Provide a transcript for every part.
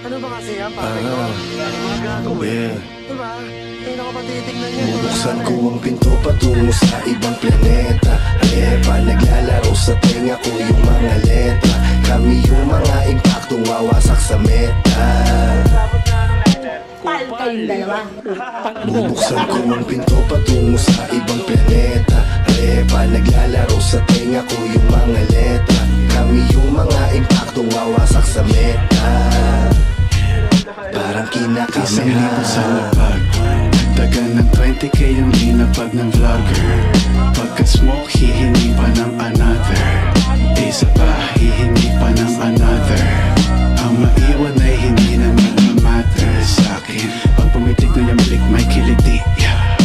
Ano ba kasi yan, pare ko? Mga gagawin. Diba? Hindi na ko pa titignan yan. Bubuksan ko ang pinto patungo sa ibang planeta. Haleba, naglalaro sa tenga ko yung mga letra. Kami yung mga impaktong wawasak sa meta. Pal kayong dalawa. Bubuksan ko ang pinto patungo sa ibang planeta. Haleba, naglalaro sa tenga ko yung mga letra. Kami yung mga impaktong wawasak sa meta. Parang kinakameha sa lapag. Dagdagan ng 20k yung linapag ng vlogger. Pagka-smoke, hihingi pa ng another. Isa pa, hihingi pa ng another. Ang maiwan ay hindi naman ma-matter sa akin. Pag pumitik na yung balik, may kiliti.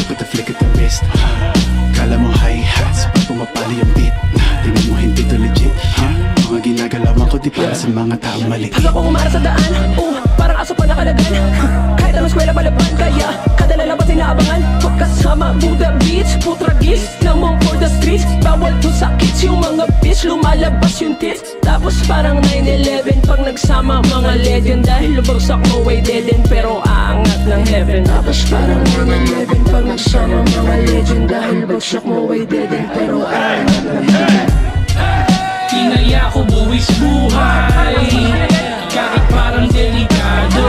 Put the flick at the wrist. Kala mo hi-hats, pag pumapali yung beat. Tingnan mo hindi to legit. Mga ginagalawan ko di para sa mga taong maliit. Hanggang ko umara sa daan, parang aso pa nakalagan. Kahit anong eskwela palaban, kaya kada lalabas inaabangan. Pagkasama, Buddha Beach, putragis lamang for the streets. Bawal to sa kids, yung mga bitch, lumalabas yung tits. Tapos parang 9-11, pag nagsama mga legend. Dahil lubagsak mo ay dead end, pero aangat ng heaven. Tapos parang 9-11, pag nagsama mga legend. Dahil lubagsak mo ay dead end, pero aangat ng heaven. Tinaya ko buwis buhay, kahit parang delikado.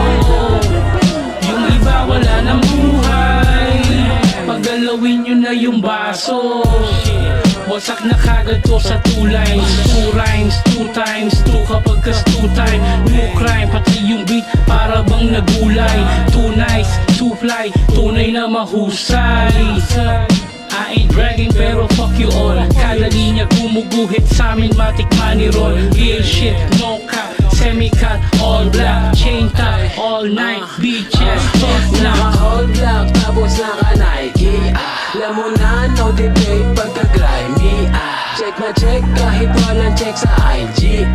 Yung iba wala ng buhay, paggalawin nyo na yung baso. Wasak na kagad to sa 2 lines, 2 rhymes, 2 times 2 kapag kas 2 time. No crime, pati yung beat para bang nagulay. Too nice, too fly, tunay na mahusay. I ain't bragging pero fuck you all. Kada linya gumuguhit sa amin, matik money roll. Real shit, no cap, semi-cut, all black. Chain top, all night, beaches, top black. All black, tapos naka-Nike. Alam mo na, no debate pagka-grimy. Check na check kahit walang check sa IG.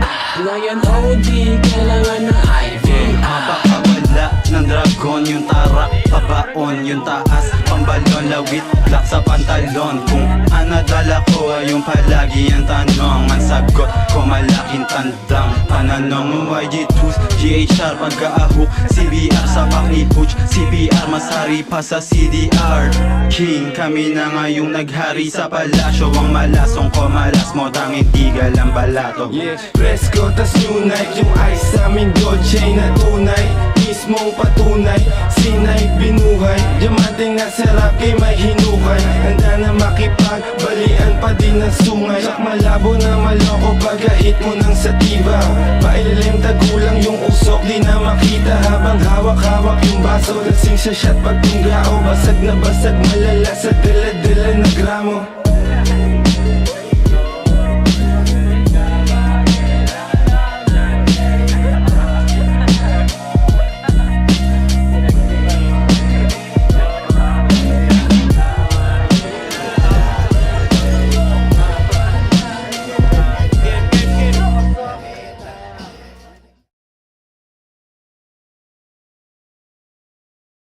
Ngayon OD, kailangan ng IV. Mapakawala ng dragon yung tarak, pabaon yung taas, pambalon, lawit, black sa pantalon. Kung anadala ko ay yung palagi ang tanong. Ang sagot ko malaking tandang pananong. YG2s, GHR pagkaahok, CBR sa pakni Butch, CBR masari pa sa CDR. King kami na ngayong naghari sa palasyo. Ang malasong ko malas mo, tanging tigal ang balato. Presko tas new night, yung ice sa aming gold chain na tunay. Mismong patunay, sinay binuhay. Diamante nga sarap kay may hinukay. Handa na makipagbalian pa din ang sungay. Sak malabo na maloko pag-hit mo ng sativa. Pailim tagulang yung usok, di na makita. Habang hawak-hawak yung baso, lasing sa shot pag tunggao. Basag na basag malala sa dala-dala na gramo.